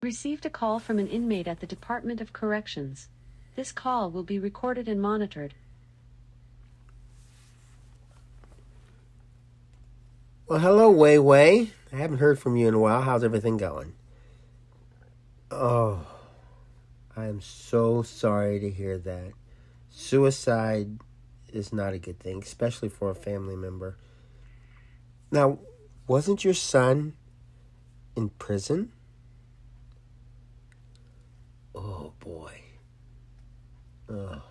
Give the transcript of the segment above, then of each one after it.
Received a call from an inmate at the Department of Corrections. This call will be recorded and monitored. Well, hello, Wei Wei. I haven't heard from you in a while. How's everything going? Oh, I am so sorry to hear that. Suicide is not a good thing, especially for a family member. Now, wasn't your son in prison? Oh, boy. Oh,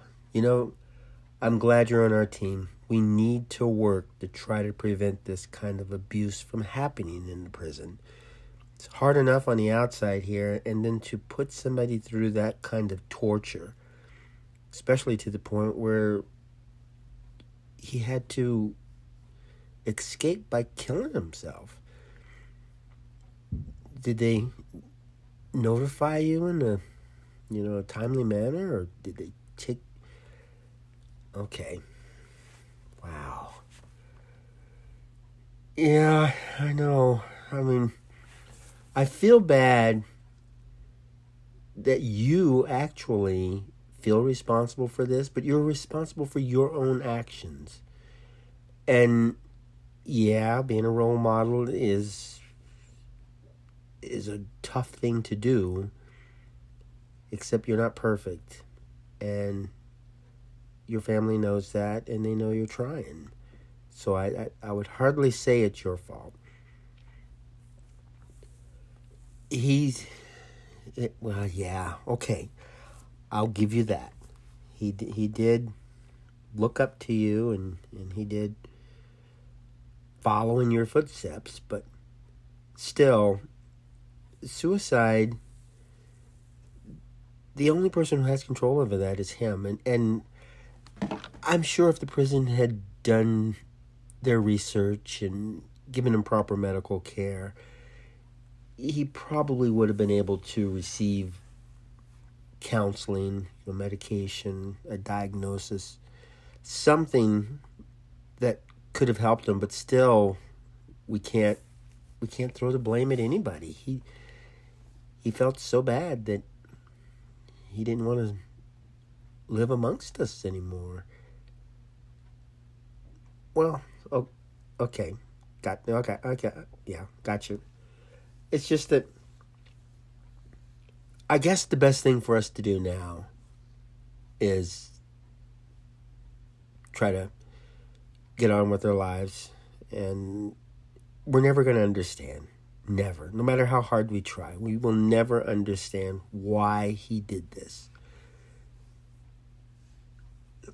I'm glad you're on our team. We need to work to try to prevent this kind of abuse from happening in the prison. It's hard enough on the outside here, and then to put somebody through that kind of torture, especially to the point where he had to escape by killing himself. Did they notify you in a timely manner, or did they take... Okay. Wow. Yeah, I know. I mean, I feel bad that you actually feel responsible for this, but you're responsible for your own actions. And yeah, being a role model is a tough thing to do, except you're not perfect. And your family knows that, and they know you're trying. So I would hardly say it's your fault. Well, yeah, okay. I'll give you that. He did look up to you, and he did follow in your footsteps, but still, suicide, the only person who has control over that is him. And I'm sure if the prison had done their research and given him proper medical care, he probably would have been able to receive counseling, medication, a diagnosis, something that could have helped him. But still, we can't throw the blame at anybody. He felt so bad that he didn't want to live amongst us anymore. Well, okay. Yeah, got you. It's just that I guess the best thing for us to do now is try to get on with our lives, and we're never going to understand. Never. No matter how hard we try, we will never understand why he did this.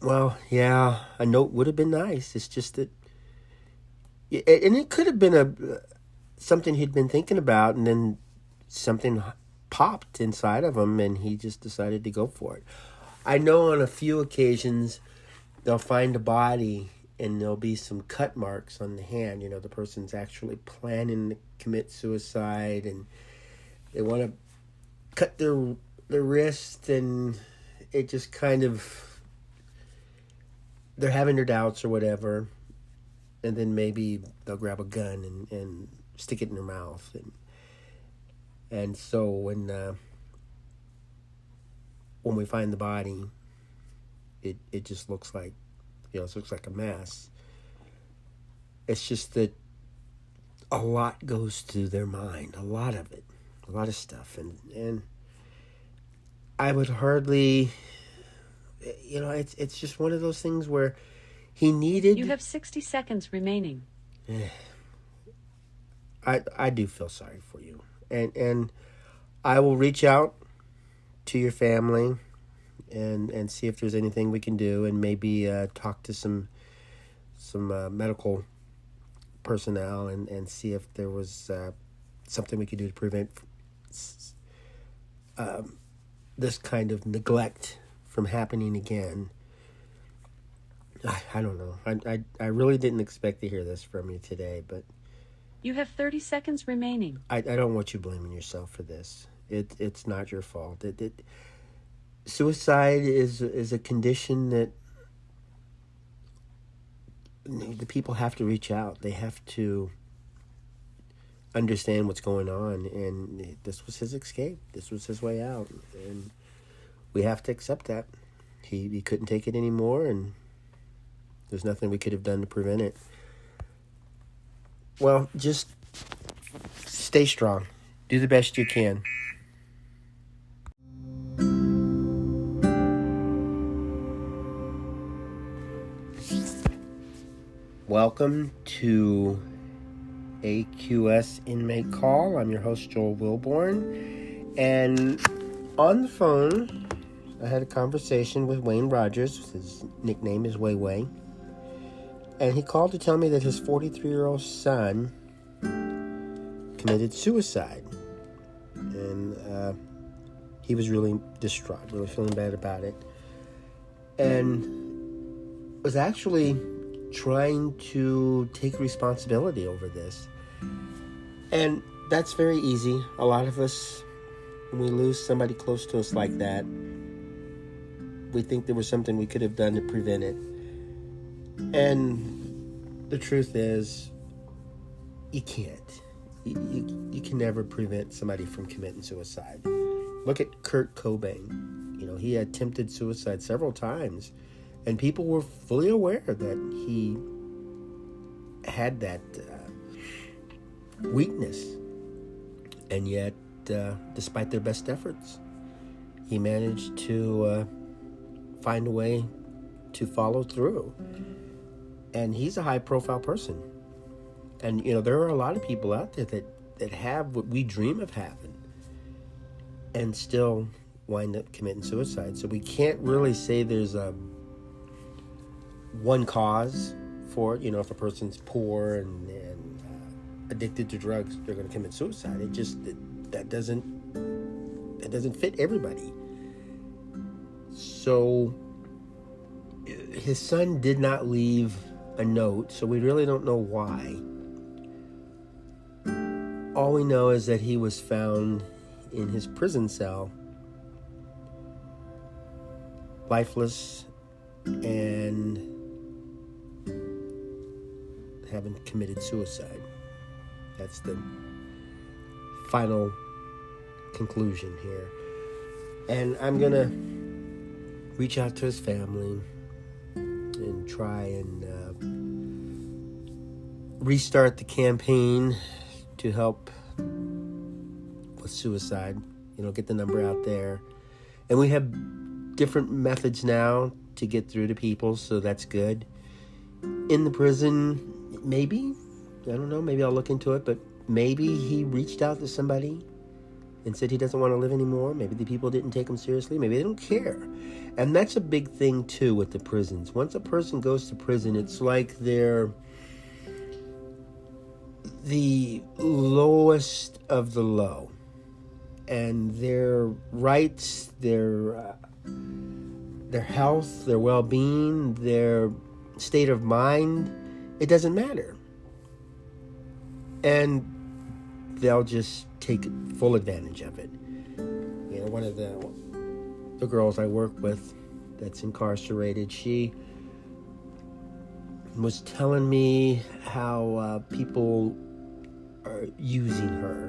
Well, yeah, a note would have been nice. It's just that, and it could have been something he'd been thinking about, and then something popped inside of him, and he just decided to go for it. I know on a few occasions they'll find a body, and there'll be some cut marks on the hand. The person's actually planning to commit suicide, and they want to cut their wrist, and it just kind of... they're having their doubts or whatever, and then maybe they'll grab a gun and stick it in their mouth. And so when we find the body, it just looks like, it looks like a mess. It's just that a lot goes through their mind, a lot of it, a lot of stuff. And I would hardly... it's just one of those things where he needed... You have 60 seconds remaining. I do feel sorry for you. And I will reach out to your family and see if there's anything we can do, and maybe talk to some medical personnel and see if there was something we could do to prevent this kind of neglect from happening again. I don't know. I really didn't expect to hear this from you today, but... You have 30 seconds remaining. I don't want you blaming yourself for this. It's not your fault. Suicide is a condition that the people have to reach out. They have to understand what's going on, and this was his escape. This was his way out, and we have to accept that. He couldn't take it anymore, and there's nothing we could have done to prevent it. Well, just stay strong. Do the best you can. Welcome to AQS Inmate Call. I'm your host, Joel Wilborn. And on the phone, I had a conversation with Wayne Rogers. His nickname is Way Way. And he called to tell me that his 43-year-old son committed suicide. And he was really distraught, really feeling bad about it. And was actually trying to take responsibility over this. And that's very easy. A lot of us, when we lose somebody close to us like that, we think there was something we could have done to prevent it. And the truth is, you can't. You can never prevent somebody from committing suicide. Look at Kurt Cobain. You know, he attempted suicide several times, and people were fully aware that he had that weakness. And yet, despite their best efforts, he managed to find a way to follow through. And he's a high-profile person. And, you know, there are a lot of people out there that have what we dream of having and still wind up committing suicide. So we can't really say there's one cause for it. You know, if a person's poor and addicted to drugs, they're going to commit suicide. It just that doesn't fit everybody. So his son did not leave a note, so we really don't know why. All we know is that he was found in his prison cell, lifeless and having committed suicide. That's the final conclusion here. And I'm going to reach out to his family and try and restart the campaign to help with suicide, you know, get the number out there. And we have different methods now to get through to people, so that's good. In the prison, maybe, I don't know, maybe I'll look into it, but maybe he reached out to somebody and said he doesn't want to live anymore. Maybe the people didn't take him seriously. Maybe they don't care. And that's a big thing, too, with the prisons. Once a person goes to prison, it's like they're the lowest of the low. And their rights, their health, their well-being, their state of mind, it doesn't matter. And they'll just take full advantage of it. You know, one of the girls I work with that's incarcerated, she was telling me how people are using her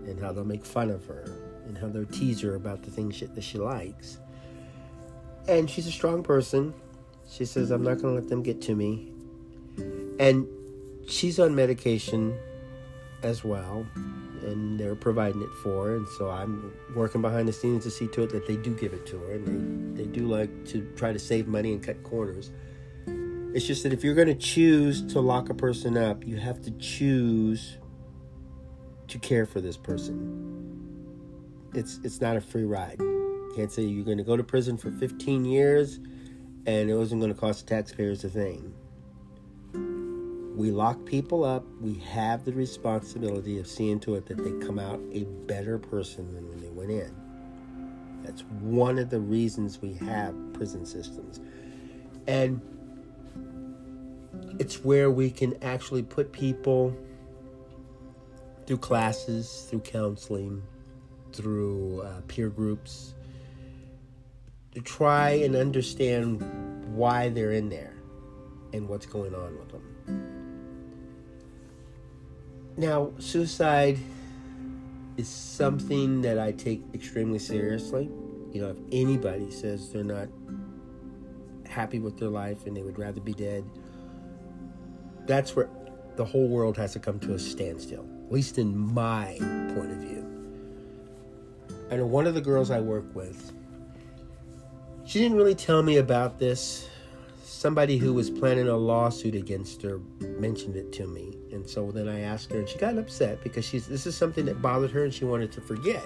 and how they'll make fun of her and how they'll tease her about the things that she likes. And she's a strong person. She says, I'm not going to let them get to me. And she's on medication as well, and they're providing it for her, and so I'm working behind the scenes to see to it that they do give it to her, and they do like to try to save money and cut corners. It's just that if you're going to choose to lock a person up, you have to choose to care for this person. It's not a free ride. You can't say you're going to go to prison for 15 years and it wasn't going to cost the taxpayers a thing. We lock people up. We have the responsibility of seeing to it that they come out a better person than when they went in. That's one of the reasons we have prison systems. And it's where we can actually put people through classes, through counseling, through peer groups, to try and understand why they're in there and what's going on with them. Now, suicide is something that I take extremely seriously. You know, if anybody says they're not happy with their life and they would rather be dead, that's where the whole world has to come to a standstill, at least in my point of view. I know one of the girls I work with, she didn't really tell me about this. Somebody who was planning a lawsuit against her mentioned it to me. And so then I asked her, and she got upset because this is something that bothered her and she wanted to forget.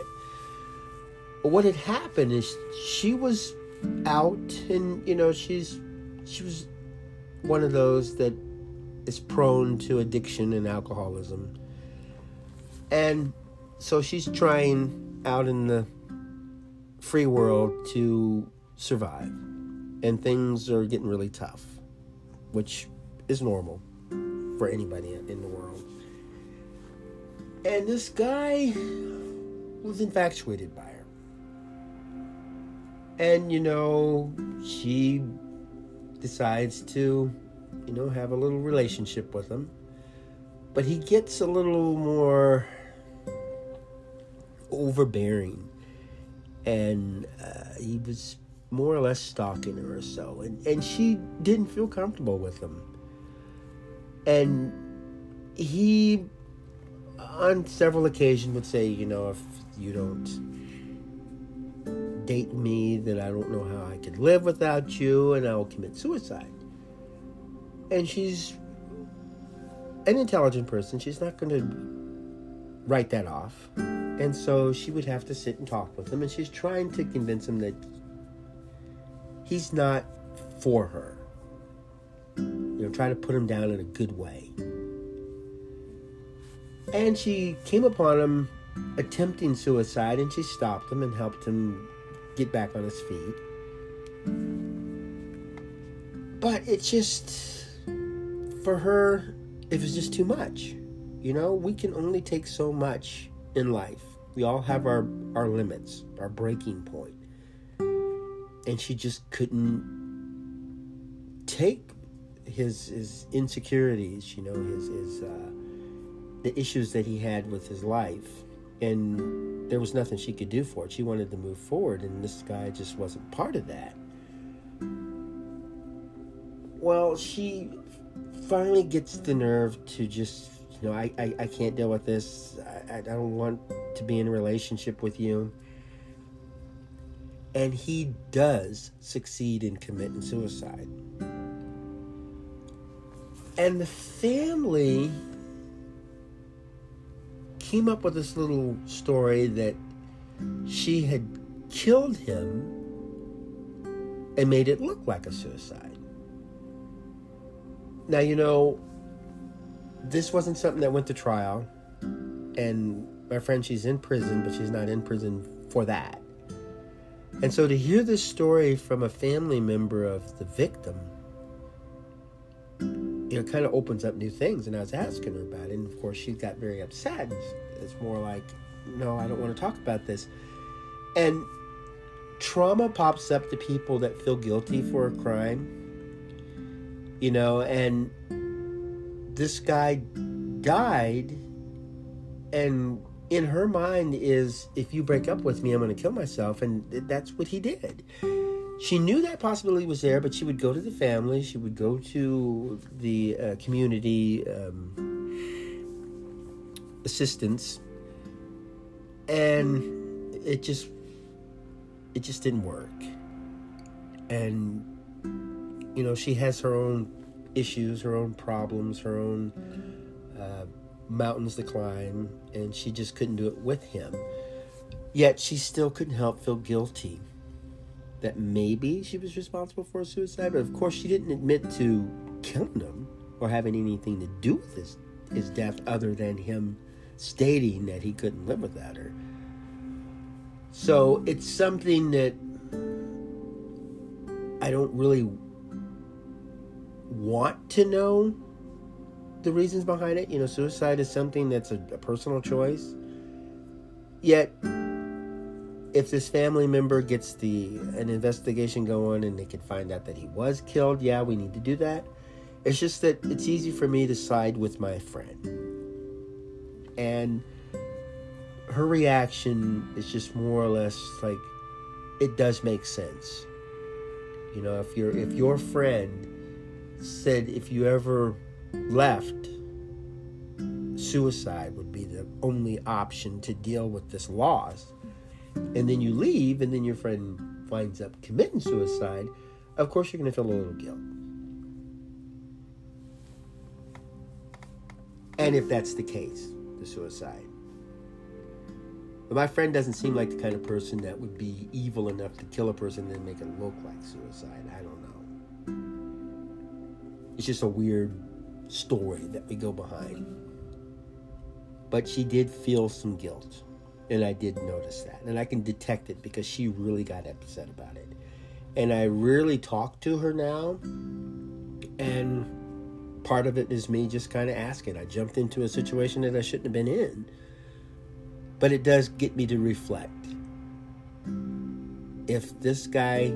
But what had happened is she was out, and, you know, she was one of those that is prone to addiction and alcoholism. And so she's trying out in the free world to survive. And things are getting really tough, which is normal for anybody in the world. And this guy was infatuated by her. And, you know, she decides to, you know, have a little relationship with him. But he gets a little more overbearing. And he was more or less stalking her or so. And she didn't feel comfortable with him. And he, on several occasions, would say, you know, if you don't date me, then I don't know how I could live without you, and I will commit suicide. And she's an intelligent person. She's not going to write that off. And so she would have to sit and talk with him, and she's trying to convince him that he's not for her. You know, try to put him down in a good way. And she came upon him attempting suicide, and she stopped him and helped him get back on his feet. But it's just, for her, it was just too much. You know, we can only take so much in life. We all have our limits, our breaking point. And she just couldn't take his insecurities, you know, his the issues that he had with his life, and there was nothing she could do for it. She wanted to move forward, and this guy just wasn't part of that. Well, she finally gets the nerve to just, you know, I can't deal with this. I don't want to be in a relationship with you. And he does succeed in committing suicide. And the family came up with this little story that she had killed him and made it look like a suicide. Now, you know, this wasn't something that went to trial. And my friend, she's in prison, but she's not in prison for that. And so to hear this story from a family member of the victim, you know, kind of opens up new things. And I was asking her about it, and of course she got very upset. It's more like, no, I don't want to talk about this. And trauma pops up to people that feel guilty for a crime. You know, and this guy died, and in her mind is, if you break up with me, I'm going to kill myself. And that's what he did. She knew that possibility was there, but she would go to the family. She would go to the community assistance. And it just didn't work. And, you know, she has her own issues, her own problems, her own mountains to climb, and she just couldn't do it with him. Yet she still couldn't help feel guilty that maybe she was responsible for a suicide. But of course she didn't admit to killing him or having anything to do with his death other than him stating that he couldn't live without her. So it's something that I don't really want to know the reasons behind it. You know, suicide is something that's a personal choice. Yet, if this family member gets an investigation going and they can find out that he was killed, yeah, we need to do that. It's just that it's easy for me to side with my friend. And her reaction is just more or less like, it does make sense. You know, if your friend said if you ever left, suicide would be the only option to deal with this loss, and then you leave, and then your friend winds up committing suicide, of course you're going to feel a little guilt. And if that's the case, the suicide. But my friend doesn't seem like the kind of person that would be evil enough to kill a person and then make it look like suicide. I don't know. It's just a weird story that we go behind. But she did feel some guilt. And I did notice that. And I can detect it because she really got upset about it. And I really talk to her now. And part of it is me just kind of asking. I jumped into a situation that I shouldn't have been in. But it does get me to reflect. If this guy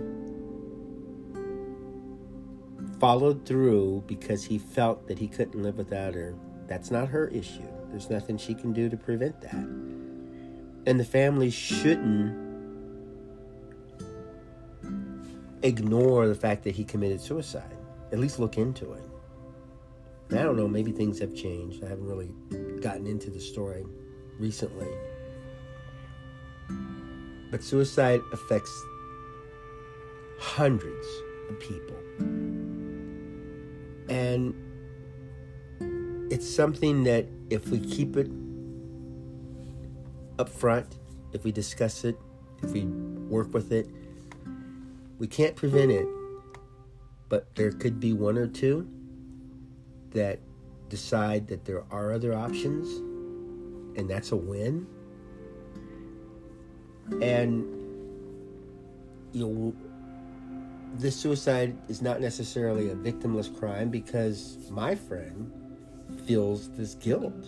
followed through because he felt that he couldn't live without her, that's not her issue. There's nothing she can do to prevent that. And the family shouldn't ignore the fact that he committed suicide. At least look into it. And I don't know, maybe things have changed. I haven't really gotten into the story recently. But suicide affects hundreds of people. And it's something that if we keep it up front, if we discuss it, if we work with it, we can't prevent it. But there could be one or two that decide that there are other options, and that's a win. And this suicide is not necessarily a victimless crime because my friend feels this guilt.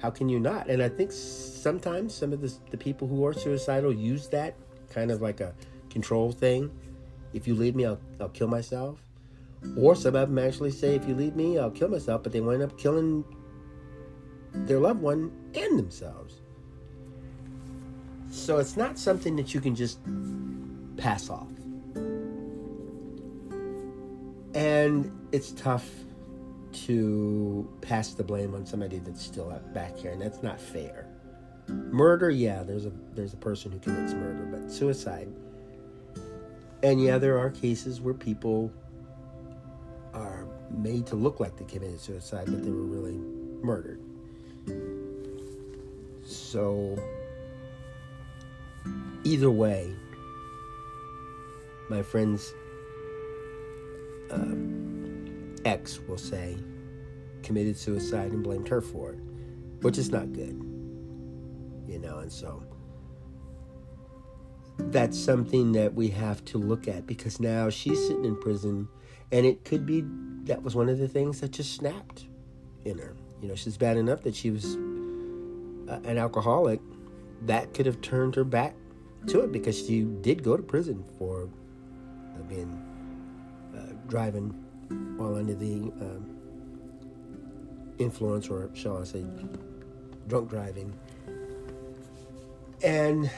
How can you not? And I think sometimes some of the people who are suicidal use that kind of like a control thing. If you leave me, I'll kill myself. Or some of them actually say, if you leave me, I'll kill myself. But they wind up killing their loved one and themselves. So it's not something that you can just pass off. And it's tough to pass the blame on somebody that's still back here, and that's not fair. Murder, yeah, there's a person who commits murder, but suicide. And yeah, there are cases where people are made to look like they committed suicide, but they were really murdered. So either way, my friend's ex, will say, committed suicide and blamed her for it, which is not good, and so that's something that we have to look at, because now she's sitting in prison, and it could be that was one of the things that just snapped in her. She's bad enough that she was an alcoholic. That could have turned her back to it, because she did go to prison for being driving while under the influence, or shall I say, drunk driving. And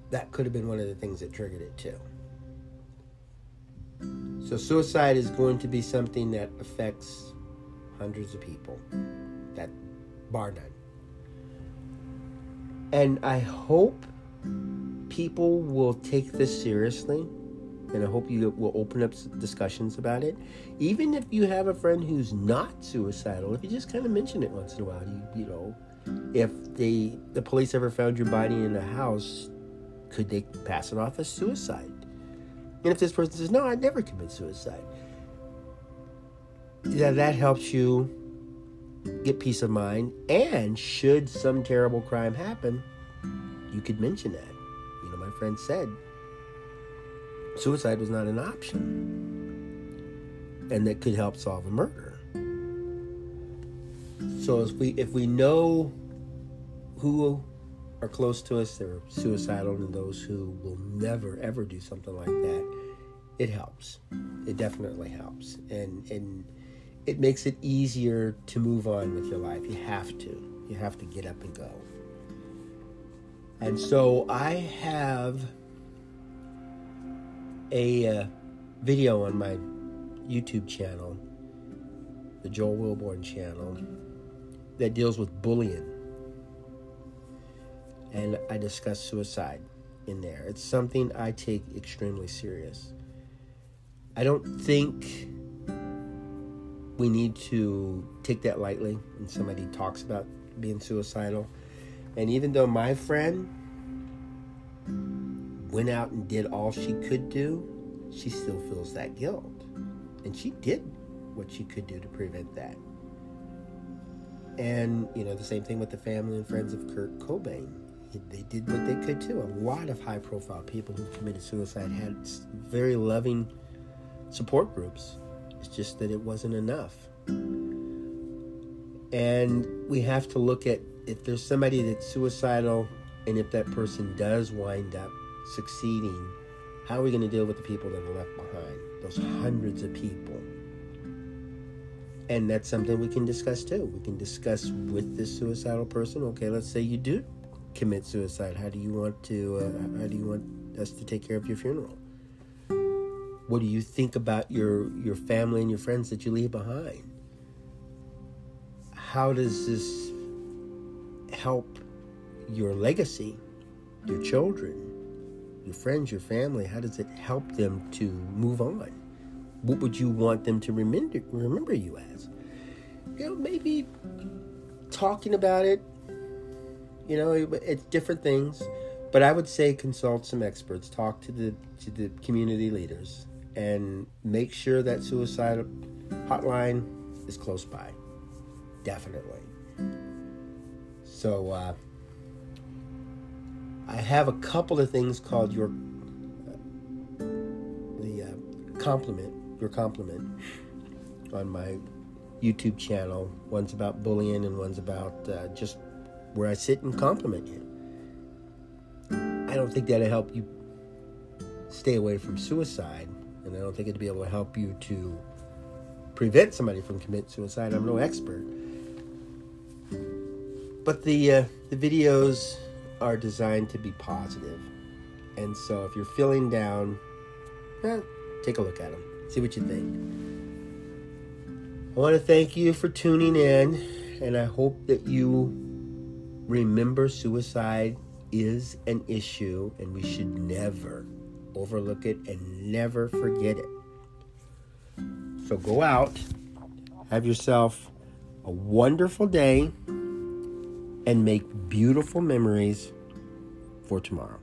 that could have been one of the things that triggered it too. So suicide is going to be something that affects hundreds of people, that bar none. And I hope people will take this seriously, and I hope you will open up discussions about it. Even if you have a friend who's not suicidal, if you just kind of mention it once in a while, if the police ever found your body in a house, could they pass it off as suicide? And if this person says, no, I never commit suicide, that helps you get peace of mind. And should some terrible crime happen, you could mention that. My friend said suicide was not an option, and that could help solve a murder. So if we know who are close to us that are suicidal, and those who will never ever do something like that, it helps. It definitely helps. And it makes it easier to move on with your life. You have to. You have to get up and go. And so I have a video on my YouTube channel, the Joel Wilborn channel, that deals with bullying. And I discuss suicide in there. It's something I take extremely serious. I don't think we need to take that lightly when somebody talks about being suicidal. And even though my friend went out and did all she could do, she still feels that guilt. And she did what she could do to prevent that. And, the same thing with the family and friends of Kurt Cobain. They did what they could too. A lot of high-profile people who committed suicide had very loving support groups. It's just that it wasn't enough. And we have to look at, if there's somebody that's suicidal and if that person does wind up succeeding, how are we going to deal with the people that are left behind? Those hundreds of people. And that's something we can discuss too. We can discuss with this suicidal person. Okay, let's say you do commit suicide. How do you want us to take care of your funeral? What do you think about your family and your friends that you leave behind? How does this help your legacy, your children, your friends, your family? How does it help them to move on? What would you want them to remember you as? Maybe talking about it, it's different things. But I would say consult some experts, talk to the community leaders, and make sure that suicide hotline is close by. Definitely. So I have a couple of things called your compliment on my YouTube channel. One's about bullying and one's about just where I sit and compliment you. I don't think that'll help you stay away from suicide, and I don't think it'll be able to help you to prevent somebody from committing suicide. I'm no expert. But the videos are designed to be positive. And so if you're feeling down, take a look at them. See what you think. I want to thank you for tuning in, and I hope that you remember suicide is an issue, and we should never overlook it and never forget it. So go out, have yourself a wonderful day, and make beautiful memories for tomorrow.